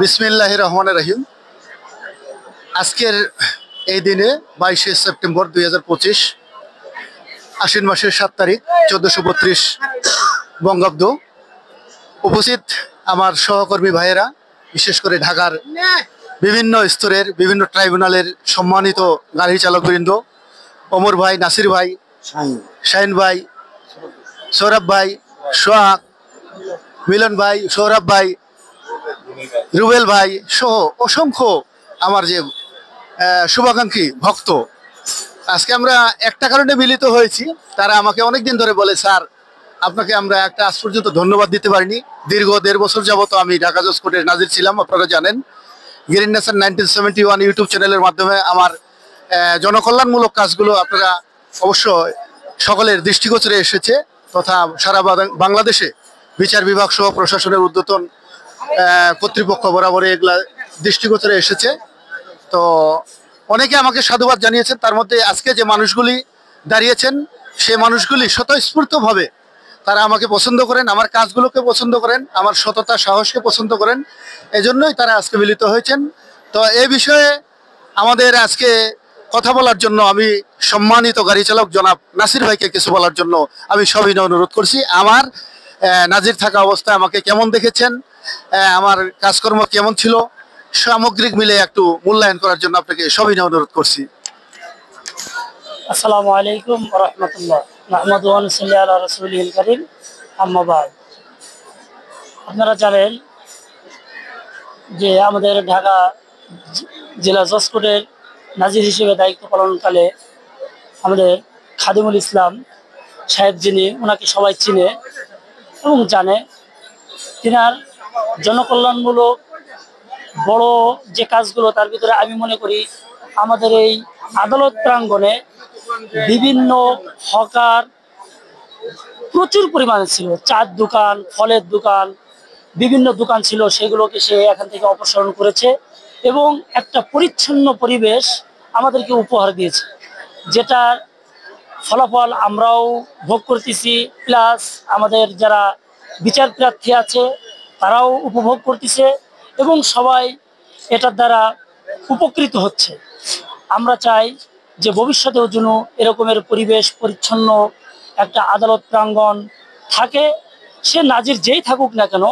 বিসমিল্লাহির রহমানির রহিম। আজকের এই দিনে 22শে সেপ্টেম্বর 2025, আশ্বিন মাসের 7 তারিখ, 1432 বঙ্গাব্দ। উপস্থিত আমার সহকর্মী ভাইয়েরা, বিশেষ করে ঢাকার বিভিন্ন স্তরের বিভিন্ন ট্রাইব্যুনালের সম্মানিত গাড়ি চালকবৃন্দ, ওমর ভাই, নাসির ভাই, শাহিন ভাই, সৌরভ ভাই, সোহাগ, মিলন ভাই, সৌরভ ভাই, রুবেল ভাই সহ অসংখ্য আমার যে শুভাকাঙ্ক্ষী ভক্ত, আজকে আমরা একটা কারণে মিলিত হয়েছি। তারা আমাকে অনেকদিন ধরে বলে, স্যার আপনাকে আমরা একটা আজ পর্যন্ত ধন্যবাদ দিতে পারিনি। দীর্ঘ 1.5 বছর যাবত আমি ঢাকা জজ কোর্টের নাজির ছিলাম, আপনারা জানেন। গ্রিন নেশন 1971 ইউটিউব চ্যানেলের মাধ্যমে আমার জনকল্যাণমূলক কাজগুলো আপনারা অবশ্য সকলের দৃষ্টিগোচরে এসেছে, তথা সারা বাংলাদেশে বিচার বিভাগ সহ প্রশাসনের ঊর্ধ্বতন কর্তৃপক্ষ বরাবর এগুলা দৃষ্টিগোচরে এসেছে। তো অনেকে আমাকে সাধুবাদ জানিয়েছেন। তার মধ্যে আজকে যে মানুষগুলি দাঁড়িয়েছেন, সে মানুষগুলি স্বতঃস্ফূর্তভাবে তারা আমাকে পছন্দ করেন, আমার কাজগুলোকে পছন্দ করেন, আমার সততা সাহসকে পছন্দ করেন। এজন্যই তারা আজকে মিলিত হয়েছেন। তো এই বিষয়ে আমাদের আজকে কথা বলার জন্য আমি সম্মানিত গাড়ি চালক জনাব নাসির ভাইকে কিছু বলার জন্য আমি সবিনয় অনুরোধ করছি। আমার নাজির থাকা অবস্থায় আমাকে কেমন দেখেছেন, আমার কাজকর্ম কেমন ছিল, সামগ্রিক মিলে একটু মূল্যায়ন করার জন্য আপনাকে সবিনয় অনুরোধ করছি। আসসালামু আলাইকুম ওয়া রাহমাতুল্লাহ। নাহমাদুহু ওয়া নুসাল্লি আলা রাসূলিল কারীম, আম্মা বা'দ। আপনারা জানেন যে আমাদের ঢাকা জেলা জজ কোর্টের নাজির হিসেবে দায়িত্ব পালনকালে আমাদের খাদিমুল ইসলাম সাহেব, যিনি, ওনাকে সবাই চিনে এবং জানে, তিনার জনকল্যাণমূলক বড় যে কাজগুলো, তার ভিতরে আমি মনে করি আমাদের এই আদালত প্রাঙ্গণে বিভিন্ন হকার প্রচুর পরিমাণে ছিল। চার দোকান, ফলের দোকান, বিভিন্ন দোকান ছিল, সেগুলোকে সে এখান থেকে অপসারণ করেছে এবং একটা পরিচ্ছন্ন পরিবেশ আমাদেরকে উপহার দিয়েছে, যেটার ফলাফল আমরাও ভোগ করতেছি, প্লাস আমাদের যারা বিচার প্রার্থী আছে তারাও উপভোগ করতেছে এবং সবাই এটার দ্বারা উপকৃত হচ্ছে। আমরা চাই যে ভবিষ্যতেও যেন এরকমের পরিবেশ পরিচ্ছন্ন একটা আদালত প্রাঙ্গণ থাকে, সে নাজির যেই থাকুক না কেন।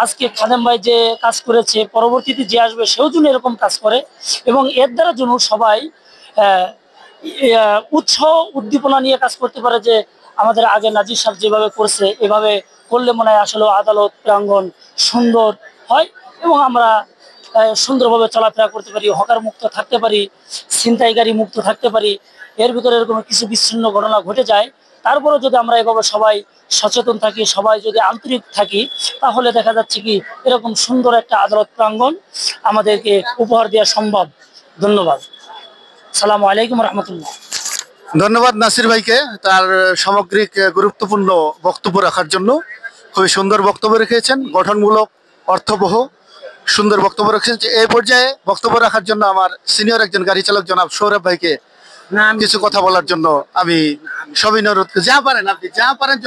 আজকে খাদেম ভাই যে কাজ করেছে, পরবর্তীতে যে আসবে সেও যেন এরকম কাজ করে এবং এর দ্বারা যেন সবাই উৎসাহ উদ্দীপনা নিয়ে কাজ করতে পারে, যে আমাদের আগে নাজির সাহেব যেভাবে করছে এভাবে করলে মনে হয় আসলে আদালত প্রাঙ্গণ সুন্দর হয় এবং আমরা সুন্দরভাবে চলাফেরা করতে পারি, হকার মুক্ত থাকতে পারি, ছিনতাইকারী মুক্ত থাকতে পারি। এর ভিতরে এরকম কিছু বিচ্ছিন্ন ঘটনা ঘটে যায়, তারপরেও যদি আমরা এভাবে সবাই সচেতন থাকি, সবাই যদি আন্তরিক থাকি, তাহলে দেখা যাচ্ছে কি এরকম সুন্দর একটা আদালত প্রাঙ্গণ আমাদেরকে উপহার দেওয়া সম্ভব। ধন্যবাদ। আসসালামু আলাইকুম রহমতুল্লাহ। ধন্যবাদ নাসির ভাইকে তার সামগ্রিক গুরুত্বপূর্ণ বক্তব্য রাখার জন্য। খুবই সুন্দর বক্তব্য রেখেছেন, গঠনমূলক, অর্থবহ, সুন্দর বক্তব্য রেখেছেন। এই পর্যায়ে বক্তব্য রাখার জন্য আমার সিনিয়র একজন গাড়ি চালক জনাব সৌরভ ভাইকে কিছু কথা বলার জন্য আমি সবিনয় অনুরোধ করছি। যা পারেন, আপনি যা পারেন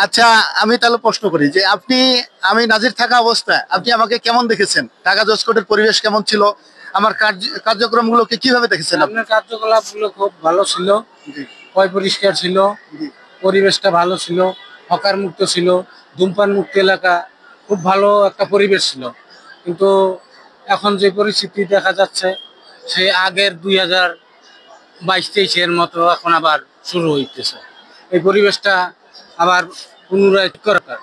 আচ্ছা, আমি তাহলে প্রশ্ন করি যে আমি নাজির থাকা অবস্থায় আপনি আমাকে কেমন দেখেছেন? ঢাকা জজ কোর্টের পরিবেশ কেমন ছিল? আমার কার্যক্রমগুলোকে কিভাবে দেখেছেন? আপনার কার্যকলাপগুলো খুব ভালো ছিল, পরিষ্কার ছিল, পরিবেশটা ভালো ছিল, হকার মুক্ত ছিল, ধূমপান মুক্ত এলাকা, খুব ভালো একটা পরিবেশ ছিল। কিন্তু এখন যে পরিস্থিতি দেখা যাচ্ছে, সেই আগের 2022-23-এর মতো এখন আবার শুরু হইতেছে। এই পরিবেশটা আবার পুনরায় দরকার।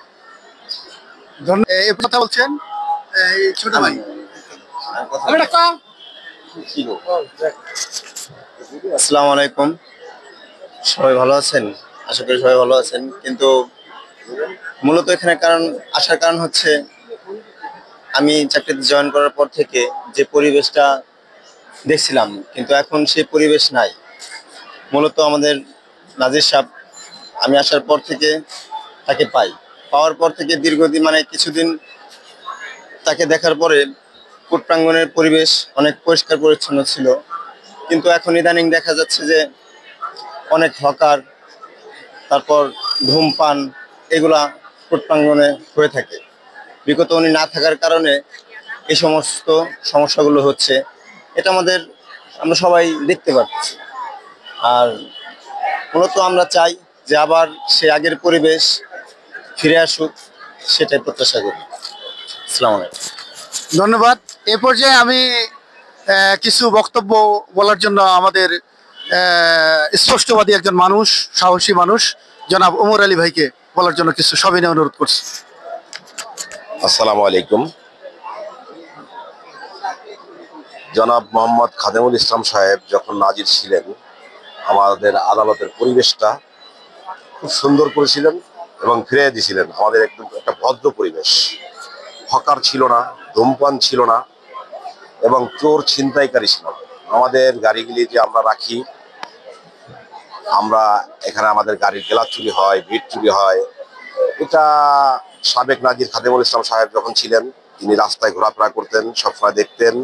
কথা বলছেন ছোট ভাই। আসসালামু আলাইকুম, সবাই ভালো আছেন? আশা করি সবাই ভালো আছেন। কিন্তু মূলত এখানে আসার কারণ হচ্ছে, আমি চাকরিতে জয়েন করার পর থেকে যে পরিবেশটা দেখছিলাম, কিন্তু এখন সেই পরিবেশ নাই। মূলত আমাদের নাজির সাহেব, আমি আসার পর থেকে তাকে পাওয়ার পর থেকে দীর্ঘদিন, মানে কিছুদিন তাকে দেখার পরে কোর্ট প্রাঙ্গণের পরিবেশ অনেক পরিষ্কার পরিচ্ছন্ন ছিল। কিন্তু এখন ইদানিং দেখা যাচ্ছে যে অনেক হকার, তারপর ধূমপান, এগুলা কোর্ট প্রাঙ্গণে হয়ে থাকে। বিগত উনি না থাকার কারণে এই সমস্ত সমস্যাগুলো হচ্ছে, এটা আমরা সবাই দেখতে পাচ্ছি। আর মূলত আমরা চাই যে আবার সে আগের পরিবেশ ফিরে আসুক, সেটাই প্রত্যাশা করি। আসসালামু আলাইকুম। ধন্যবাদ। এ পর্যায়ে আমি কিছু বক্তব্য বলার জন্য আমাদের স্পষ্টবাদী একজন মানুষ, সাহসী মানুষ জনাব ওমর আলী ভাইকে বলার জন্য কিছু সবিনয় অনুরোধ করছি। আসসালামু আলাইকুম। জনাব মোহাম্মদ খাদেমুল ইসলাম সাহেব যখন নাজির ছিলেন, আমাদের আদালতের পরিবেশটা খুব সুন্দর করেছিলেন এবং ফিরিয়ে দিয়েছিলেন আমাদের একদম একটা ভদ্র পরিবেশ। হকার ছিল না, ধূমপান ছিল না এবং চোর ছিনতাইকারী ছিল না। আমাদের গাড়িগুলি যে আমরা রাখি, এখানে আমাদের গাড়ির গ্লাস চুরি হয়, ভিড় চুরি হয়। এটা সাবেক নাজির খাদেমুল ইসলাম সাহেব যখন ছিলেন, তিনি রাস্তায় ঘোরাফেরা করতেন, সবসময় দেখতেন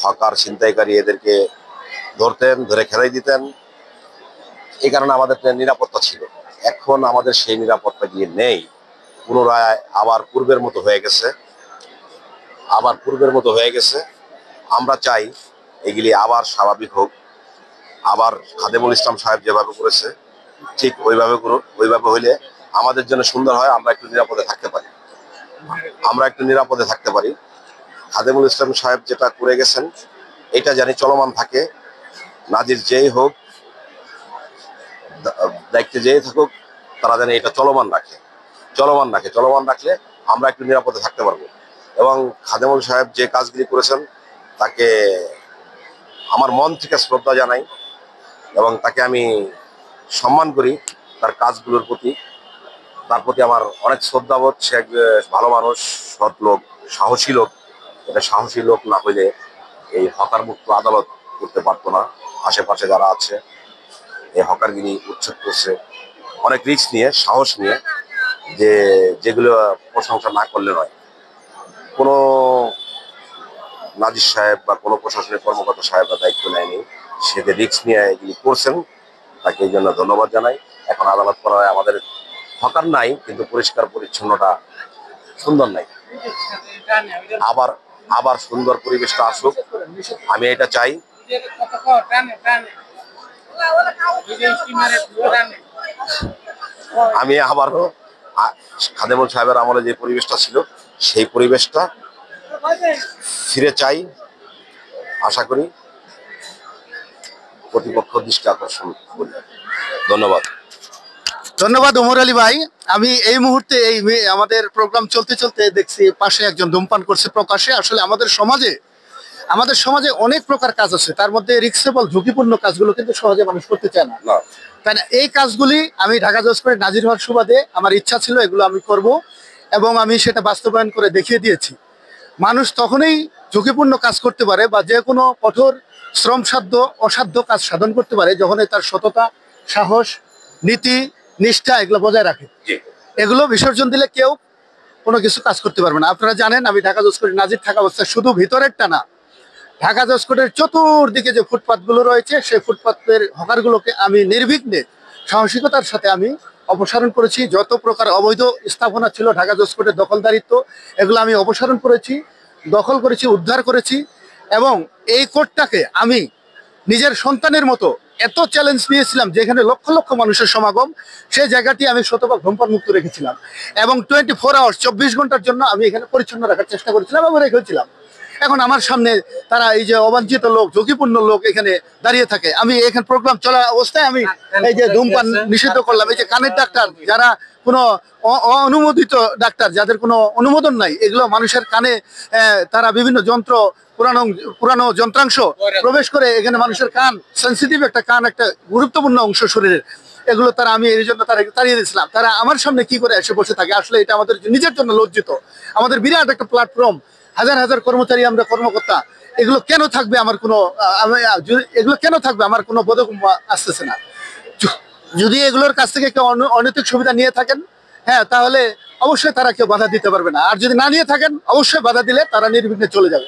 হকার ছিনতাইকারী এদেরকে ধরতেন, ধরে খেলাই দিতেন। এই কারণে আমাদের নিরাপত্তা ছিল। এখন আমাদের সেই নিরাপত্তা গিয়ে নেই, পুনরায় আবার পূর্বের মতো হয়ে গেছে। আমরা চাই এগুলি আবার স্বাভাবিক হোক, আবার খাদেমুল ইসলাম সাহেব যেভাবে করেছে ঠিক ওইভাবে হইলে আমাদের জন্য সুন্দর হয়, আমরা একটু নিরাপদে থাকতে পারি। খাদেমুল ইসলাম সাহেব যেটা করে গেছেন এটা জানি চলমান থাকে। নাজির যেই হোক, দায়িত্বে যেই থাকুক, তারা জানি এটা চলমান রাখলে আমরা একটু নিরাপদে থাকতে পারবো। এবং খাদেমুল সাহেব যে কাজগুলি করেছেন তাকে আমার মন থেকে শ্রদ্ধা জানাই এবং তাকে আমি সম্মান করি। তার কাজগুলোর প্রতি তার প্রতি আমার অনেক শ্রদ্ধাবোধ। সে এক ভালো মানুষ, সৎ লোক, সাহসী লোক। এটা সাহসী লোক না হইলে এই হকার মুক্ত আদালত করতে পারতো না। আশেপাশে যারা আছে এই হকারগিরি উচ্ছেদ করছে অনেক রিস্ক নিয়ে, সাহস নিয়ে, যেগুলো প্রশংসা না করলে নয়। কোনো নাজির সাহেব বা কোনো প্রশাসনিক কর্মকর্তা সাহেবরা দায়িত্ব নেয়নি, সে যে রিস্ক নিয়ে এগুলি করছেন তাকে এই জন্য ধন্যবাদ জানাই। এখন আদালত করায় আমাদের হকার নাই, কিন্তু পরিষ্কার পরিচ্ছন্নতা সুন্দর নাই। আবার সুন্দর পরিবেশটা আসুক, আমি এটা চাই। আমি আবারও খাদেমুল সাহেবের আমলে যে পরিবেশটা ছিল সেই পরিবেশটা ফিরে চাই। আশা করি কর্তৃপক্ষ দৃষ্টি আকর্ষণ করবে। ধন্যবাদ ওমর আলী ভাই। আমি এই মুহূর্তে আমাদের প্রোগ্রাম চলতে চলতে দেখছি পাশে একজন ধূমপান করছে প্রকাশ্যে। আসলে আমাদের সমাজে অনেক প্রকার কাজ আছে, তার মধ্যে রিস্কেবল ঝুঁকিপূর্ণ কাজগুলো কিন্তু সহজে মানুষ করতে চায় না। তাই না, এই কাজগুলি আমি ঢাকা জজ করে নাজির হওয়ার সুবাদে আমার ইচ্ছা ছিল এগুলো আমি করব এবং আমি সেটা বাস্তবায়ন করে দেখিয়ে দিয়েছি। মানুষ তখনই ঝুঁকিপূর্ণ কাজ করতে পারে বা যে কোনো কঠোর শ্রমসাধ্য অসাধ্য কাজ সাধন করতে পারে যখনই তার সততা, সাহস, নীতি, নিষ্ঠা এগুলো বজায় রাখে। এগুলো বিসর্জন দিলে কেউ কোনো কিছু কাজ করতে পারবে না। আপনারা জানেন আমি ঢাকা জজ কোর্টে নাজির থাকা অবস্থায় শুধু ভিতরেরটা না, ঢাকা জজ কোর্টের চতুর্দিকে যে ফুটপাথগুলো রয়েছে সেই ফুটপাথের হকারগুলোকে আমি নির্বিঘ্নে সাহসিকতার সাথে আমি অপসারণ করেছি। যত প্রকার অবৈধ স্থাপনা ছিল ঢাকা জজ কোর্টের দখলদারিত্ব, এগুলো আমি অপসারণ করেছি, দখল করেছি, উদ্ধার করেছি। এবং এই কোর্টটাকে আমি নিজের সন্তানের মতো এত চ্যালেঞ্জ নিয়েছিলাম, যেখানে লক্ষ লক্ষ মানুষের সমাগম, সেই জায়গাটি আমি শতভাগ ধূমপান মুক্ত রেখেছিলাম এবং 24 আওয়ার্স 24 ঘন্টার জন্য আমি এখানে পরিচ্ছন্ন রাখার চেষ্টা করেছিলাম এবং রেখেছিলাম। এখন আমার সামনে তারা এই যে অবাঞ্ছিত লোক, ঝুঁকিপূর্ণ লোক এখানে দাঁড়িয়ে থাকে। আমি এখানে প্রোগ্রাম চলা অবস্থায় আমি এই যে ধূমপান নিষিদ্ধ করলাম। এই যে কানের ডাক্তার, যারা কোনো অনুমোদিত ডাক্তার, যাদের কোনো অনুমোদন নাই, এগুলো মানুষের কানে তারা বিভিন্ন যন্ত্র, পুরানো যন্ত্রাংশ প্রবেশ করে এখানে মানুষের কান, সেন্সিটিভ একটা কান, একটা গুরুত্বপূর্ণ অংশ শরীরের, এগুলো আমি এই জন্য তাড়িয়ে দিয়েছিলাম। তারা আমার সামনে কি করে এসে বসে থাকে, আসলে এটা আমাদের নিজের জন্য লজ্জিত। আমাদের বিরাট একটা প্ল্যাটফর্ম, হাজার হাজার কর্মচারী, আমরা কর্মকর্তা, এগুলো কেন থাকবে আমার কোনো বোধগম্য আসতেছে না। যদি এগুলোর কাছ থেকে কেউ অনৈতিক সুবিধা নিয়ে থাকেন, হ্যাঁ, তাহলে অবশ্যই তারা কেউ বাধা দিতে পারবে না। আর যদি না নিয়ে থাকেন, অবশ্যই বাধা দিলে তারা নির্বিঘ্নে চলে যাবে।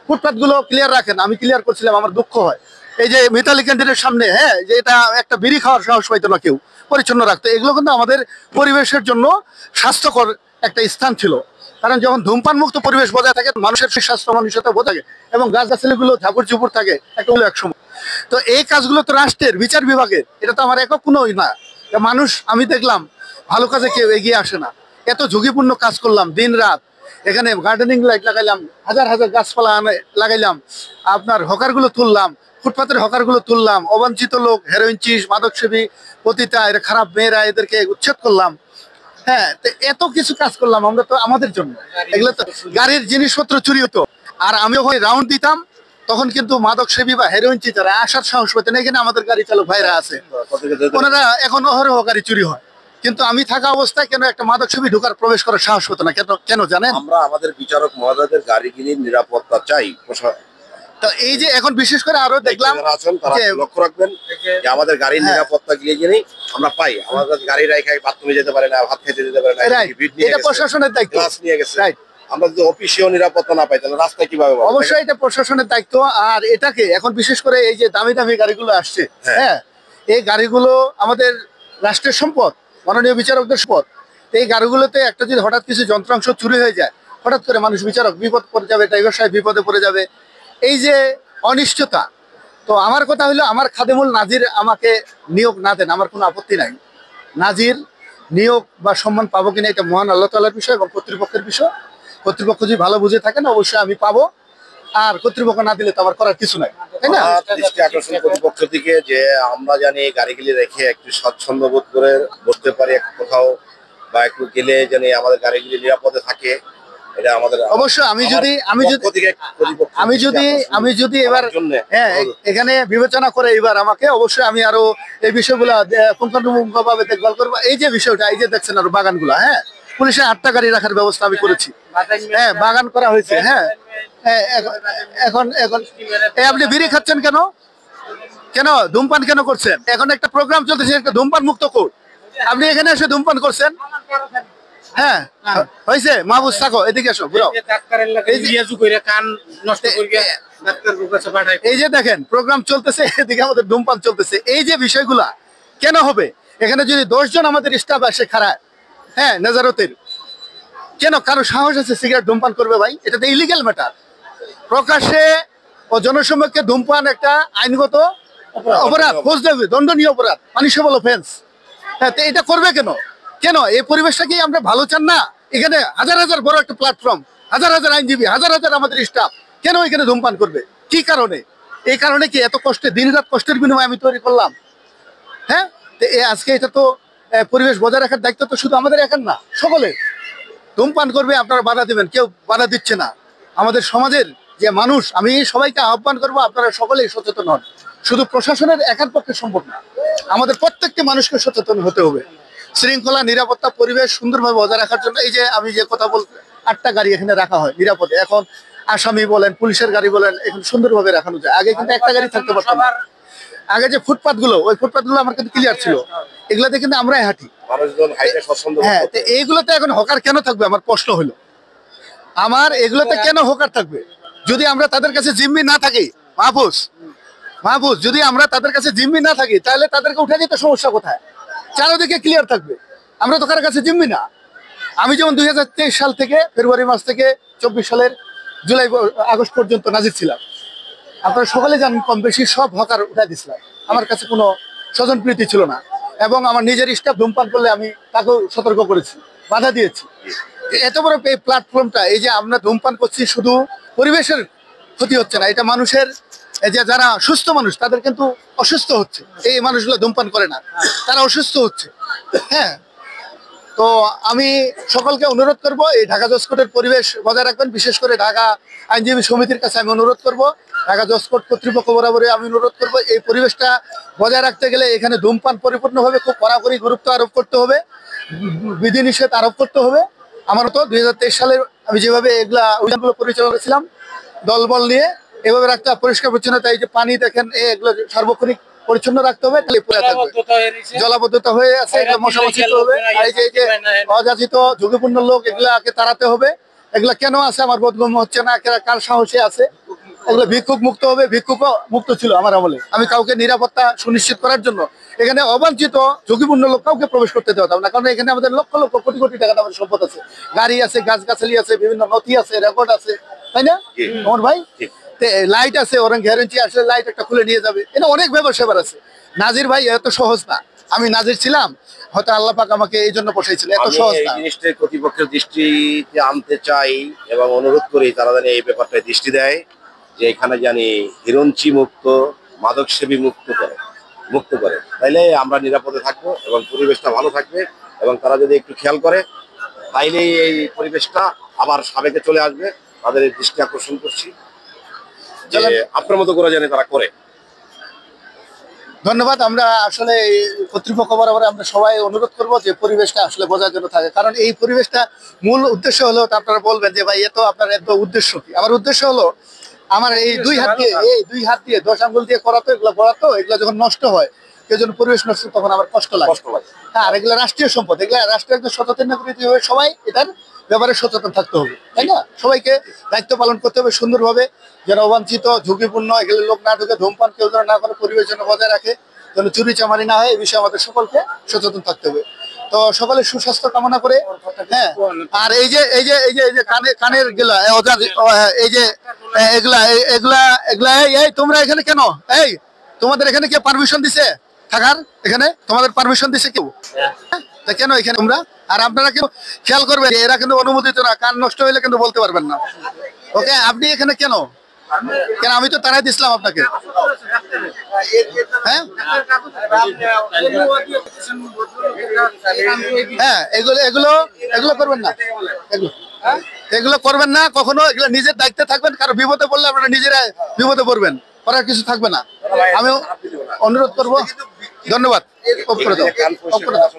ফুটপাথগুলো ক্লিয়ার রাখেন। আমি ক্লিয়ার করছিলাম, আমার দুঃখ হয় এই যে মিতালি ক্যান্টিনের সামনে, হ্যাঁ, যে এটা একটা বিড়ি খাওয়ার সাহস পাইতো না কেউ, পরিচ্ছন্ন রাখতো। এগুলো কিন্তু আমাদের পরিবেশের জন্য স্বাস্থ্যকর একটা স্থান ছিল। কারণ যখন ধূমপান মুক্ত পরিবেশ বজায় থাকে, মানুষের স্বাস্থ্য মানুষতা বোঝা থাকে এবং গাছগাছালিগুলো ঝাপড় ঝুপুর থাকে একটা এক সময়। তো এই কাজগুলো তো রাষ্ট্রের বিচার বিভাগের, এটা তো আমার একক কোনোই না। মানুষ, আমি দেখলাম ভালো কাজে কেউ এগিয়ে আসে না। এত ঝুঁকিপূর্ণ কাজ করলাম দিন রাত, এখানে গার্ডেনিং লাইট লাগাইলাম, হাজার হাজার গাছপালা লাগাইলাম, আপনার হকারগুলো তুললাম, ফুটপাতের হকারগুলো তুললাম, অবাঞ্ছিত লোক, হেরোইন চিজ, মাদকসেবী, পতিতা, এরা খারাপ মেয়েরা, এদেরকে উচ্ছেদ করলাম। হ্যাঁ, তো এত কিছু কাজ করলাম আমরা তো আমাদের জন্য। এগুলো তো গাড়ির জিনিসপত্র চুরি হতো, আর আমি ওখানে রাউন্ড দিতাম, তখন কিন্তু মাদক সেবী বা হেরোইন চিতারা আসার সাহস পেতেন। এখানে আমাদের গাড়ি চালক ভাইরা আছে, ওনারা এখন অহরহ গাড়ি চুরি হয়, কিন্তু আমি থাকা অবস্থায় কেন একটা মাদক সেবী ঢোকার প্রবেশ করার সাহস পেত না? কেন কেন জানেন? আমরা আমাদের বিচারক মহোদয়দের গাড়িগুলির নিরাপত্তা চাই। তো এই যে এখন বিশেষ করে আরো দেখলাম আছেন, তারা লক্ষ্য রাখবেন যে আমাদের গাড়ির নিরাপত্তা গিয়ে যিনি আমরা পাই, আমাদের গাড়ি রেখে বাথরুমে যেতে পারে না, ভাত খেতে যেতে পারে না, এটা প্রশাসনের দায়িত্ব। ক্লাস নিয়ে গেছে, আমরা যদি অফিসিয়াল নিরাপত্তা না পাই তাহলে রাস্তায় কিভাবে পাবো? অবশ্যই এটা প্রশাসনের দায়িত্ব। আর এটাকে এখন বিশেষ করে এই যে দামি দামি গাড়িগুলো আসছে, হ্যাঁ, এই গাড়িগুলো আমাদের রাষ্ট্রের সম্পদ, মাননীয় বিচারকদের সম্পদ। এই গাড়িগুলোতে একটা যদি হঠাৎ কিছু যন্ত্রাংশ চুরি হয়ে যায়, হঠাৎ করে মানুষ বিচারক বিপদ পড়ে যাবে, ড্রাইভার সাহেব বিপদে পড়ে যাবে, এই যে অনিশ্চয়তা। তো আমার কথা হলো, আমার খাদেমুল নাজির আমাকে নিয়োগ না দেন, আমার কোনো আপত্তি নাই। নাজির নিয়োগ বা সম্মান পাবো কিনা এটা মহান আল্লাহ তাআলার বিষয় এবং কর্তৃপক্ষের বিষয়। কর্তৃপক্ষ যদি ভালো বুঝে থাকেন অবশ্যই আমি পাবো, আর কর্তৃপক্ষ না দিলে তো আমার করার কিছু নাই, তাই না? দৃষ্টি আকর্ষণ কর্তৃপক্ষ থেকে যে আমরা জানি গাড়িগুলি রেখে একটু স্বাচ্ছন্দ্য বোধ করে বসতে পারি কোথাও, বা একটু গেলে জানি আমাদের গাড়িগুলি নিরাপদে থাকে, এটা আমাদের অবশ্যই। আমি যদি এবার, হ্যাঁ, এখানে বিবেচনা করে এবার আমাকে অবশ্যই আমি আরো এই বিষয়গুলা পুঙ্খানুপুঙ্খভাবে দেখভাল করবো। এই যে বিষয়টা, এই যে দেখছেন আরো বাগানগুলা, হ্যাঁ, পুলিশের 8টা গাড়ি রাখার ব্যবস্থা আমি করেছি, হ্যাঁ, বাগান করা হয়েছে। হ্যাঁ, এখন এখন আপনি বিড়ি খাচ্ছেন কেন? কেন ধূমপান কেন করছেন? এখন একটা প্রোগ্রাম চলতেছে, একটা ধূমপান মুক্ত কোর্ট, আপনি এখানে এসে ধূমপান করছেন। হ্যাঁ, হয়েছে। মাহবুব থাকো, এদিকে এসো। এই যে দেখেন প্রোগ্রাম চলতেছে, এদিকে আমাদের ধূমপান চলতেছে। এই যে বিষয়গুলা কেন হবে? এখানে যদি 10 জন আমাদের স্টাফ আসে খাড়ায়, হ্যাঁ, নেজারতের, কেন কারো সাহস আছে সিগারেট ধূমপান করবে? ভাই, এটা তো ইলিগাল ম্যাটার। প্রকাশ্যে ও জনসমক্ষে ধূমপান একটা আইনগত অপরাধ, ফৌজদারি দণ্ডনীয় অপরাধ, পানিশেবল অফেন্স। হ্যাঁ, তো এটা করবে কেন? কেন এই পরিবেশটা কি আমরা ভালো চান না? এখানে হাজার হাজার বড় একটা প্ল্যাটফর্ম, হাজার হাজার আইনজীবী, হাজার হাজার আমাদের স্টাফ, কেন এখানে ধূমপান করবে? কি কারণে? এই কারণে কি এত কষ্টে, দিন রাত কষ্টের বিনিময়ে আমি তৈরি করলাম। হ্যাঁ, তো আজকে এটা তো পরিবেশ বজায় রাখার দায়িত্ব তো শুধু আমাদের একার না, সকলের। ধূমপান করবে, আপনারা বাধা দিবেন, কেউ বাধা দিচ্ছে না। আমাদের সমাজের যে মানুষ, আমি সবাইকে আহ্বান করবো, আপনারা সকলেই সচেতন হন। শুধু প্রশাসনের একার পক্ষে সম্ভব না, আমাদের প্রত্যেকটি মানুষকে সচেতন হতে হবে। শৃঙ্খলা, নিরাপত্তা, পরিবেশ সুন্দরভাবে বজায় রাখার জন্য এই যে আমি যে কথা বলতে, 8টা গাড়ি এখানে রাখা হয় নিরাপদে। এখন আসামি বলেন, পুলিশের গাড়ি বলেন, এখন সুন্দরভাবে রাখানো যায়। আগে কিন্তু একটা গাড়ি থাকতে পারতাম না। আগে যে ফুটপাথ গুলো, ওই ফুটপাথ গুলো আমার কিন্তু ক্লিয়ার ছিল, এগুলাতে কিন্তু আমরাই হাঁটি। হ্যাঁ, তো এইগুলোতে এখন হকার কেন থাকবে? আমার প্রশ্ন হলো, আমার এগুলোতে কেন হকার থাকবে? যদি আমরা তাদের কাছে জিম্মি না থাকি, মাহফুজ, যদি আমরা তাদের কাছে জিম্মি না থাকি, তাহলে তাদেরকে উঠে যেতে সমস্যা কোথায়? চারদিকে ক্লিয়ার থাকবে, আমরা তো কারোর কাছে জিম্মি না। আমি যেমন 2023 সাল থেকে, ফেব্রুয়ারি মাস থেকে 24 সালের জুলাই আগস্ট পর্যন্ত নাজির ছিলাম। আপনারা সকলে জানেন, কম বেশি সব হকার উঠাই দিচ্ছিলাম, আমার কাছে কোনো স্বজন প্রীতি ছিল না। এবং আমার নিজের স্টাফ ধূমপান করলে আমি তাকেও সতর্ক করেছি, বাধা দিয়েছি। এত বড় এই প্ল্যাটফর্মটা, এই যে আমরা ধূমপান করছি, শুধু পরিবেশের ক্ষতি হচ্ছে না, এটা মানুষের, এই যে যারা সুস্থ মানুষ তাদের কিন্তু অসুস্থ হচ্ছে। এই মানুষগুলো ধূমপান করে না, তারা অসুস্থ হচ্ছে। হ্যাঁ, তো আমি সকলকে অনুরোধ করব, এই ঢাকা জজকোর্টের পরিবেশ বজায় রাখবেন। বিশেষ করে ঢাকা আইনজীবী সমিতির কাছে আমি অনুরোধ করব, ঢাকা জজকোর্ট কর্তৃপক্ষ বরাবরই আমি অনুরোধ করব, এই পরিবেশটা বজায় রাখতে গেলে এখানে ধূমপান পরিপূর্ণভাবে খুব কড়াকড়ি গুরুত্ব আরোপ করতে হবে, বিধিনিষেধ আরোপ করতে হবে। আমার তো 2023 সালের আমি যেভাবে এগুলা অভিযানগুলো পরিচালনা করেছিলাম দলবল নিয়ে, এভাবে রাখতে হবে। পরিষ্কার পরিচ্ছন্নতা, এই যে পানি দেখেন, এগুলো সার্বক্ষণিক পরিচ্ছন্ন রাখতে হবে, তাহলে পড়ে থাকবে। জলাবদ্ধতা হয়ে আছে, এগুলো মশামাছিত হবে। আর এই যে অযাচিত ঝুঁকিপূর্ণ লোক, এগুলাকে তাড়াতে হবে। এগুলা কেন আছে আমার বোধগম্য হচ্ছে না, কার সাহসে আছে। এগুলো ভিক্ষুক মুক্ত হবে, ভিক্ষুক মুক্ত ছিল আমার আমলে। আমি কাউকে নিরাপত্তা সুনিশ্চিত করার জন্য এখানে অবাঞ্ছিত ঝুঁকিপূর্ণ লোক কাউকে প্রবেশ করতে দেওয়া না, কারণ এখানে আমাদের লক্ষ লক্ষ কোটি কোটি টাকা আমাদের সম্পদ আছে, গাড়ি আছে, গাছগাছালি আছে, বিভিন্ন নথি আছে, রেকর্ড আছে, তাই না আমার ভাই? লাইট আছে, ওরা গ্যারেন্টি আসলে লাইট একটা খুলে নিয়ে যাবে, এটা অনেক ব্যাপার সেবার আছে। নাজির ভাই এত সহজ না, আমি নাজির ছিলাম, হয়তো আল্লাহ পাক আমাকে এই জন্য বসাইছিল, এত সহজ না। জিনিসটা কর্তৃপক্ষের দৃষ্টিতে আনতে চাই এবং অনুরোধ করি তারা জানি এই ব্যাপারটায় দৃষ্টি দেয় যে এখানে জানি হিরঞ্চি মুক্ত, মাদক সেবী মুক্ত করে, তাইলে আমরা নিরাপদে থাকবো এবং পরিবেশটা ভালো থাকবে। এবং তারা যদি একটু খেয়াল করে তাইলেই এই পরিবেশটা আবার সাবেকে চলে আসবে। তাদের এই দৃষ্টি আকর্ষণ করছি যে আপনার মতো করে জানি তারা করে। ধন্যবাদ। আমরা আসলে কর্তৃপক্ষ বরাবর আমরা সবাই অনুরোধ করব যে পরিবেশটা আসলে বোঝার জন্য থাকে, কারণ এই পরিবেশটা মূল উদ্দেশ্য হলো, আপনারা বলবেন যে ভাই এত আপনার এত উদ্দেশ্য কি? আমার উদ্দেশ্য হলো আমার এই দুই হাত দিয়ে 10 আঙ্গুল দিয়ে করাতো, এগুলো বরাতো, এগুলো যখন নষ্ট হয় কেউ যখন পরিবেশ নষ্ট, তখন আমার কষ্ট লাগে। হ্যাঁ, আর এগুলো রাষ্ট্রীয় সম্পদ, এগুলো রাষ্ট্রের একজন সচেতন নাগরিক হবে, সবাই এটার ব্যাপারে সচেতন থাকতে হবে, তাই না? সবাইকে দায়িত্ব পালন করতে হবে সুন্দরভাবে, যেন অবাঞ্ছিত ঝুঁকিপূর্ণ এগুলো লোক না ঢুকে, ধূমপান কেউ যেন না করে, পরিবেশ যেন বজায় রাখে, যেন চুরি চামারি না হয়, এই বিষয়ে আমাদের সকলকে সচেতন থাকতে হবে। তো সকলের সুস্বাস্থ্য কামনা করে, হ্যাঁ। আর এই যে কানের গেলা এই যে এগুলা এগুলা এগুলা এই তোমরা এখানে কেন? এই তোমাদের এখানে কে পারমিশন দিছে থাকার? এখানে তোমাদের পারমিশন দিছে কেউ? তা কেন এখানে তোমরা? আর আপনারা কেউ খেয়াল করবেন, এরা কিন্তু অনুমোদিত না, কান নষ্ট হইলে কিন্তু বলতে পারবেন না। ওকে, আপনি এখানে কেন? কেন আমি তো তারাই দিছিলাম আপনাকে। হ্যাঁ হ্যাঁ, এগুলো এগুলো এগুলো করবেন না, এগুলো করবেন না কখনো। এগুলো নিজের দায়িত্বে থাকবেন, কারো বিপদে পড়লে আপনারা নিজেরা বিপদে পড়বেন, করার কিছু থাকবে না। আমি অনুরোধ করবো। ধন্যবাদ। অফ করে দাও, অফ করে দাও।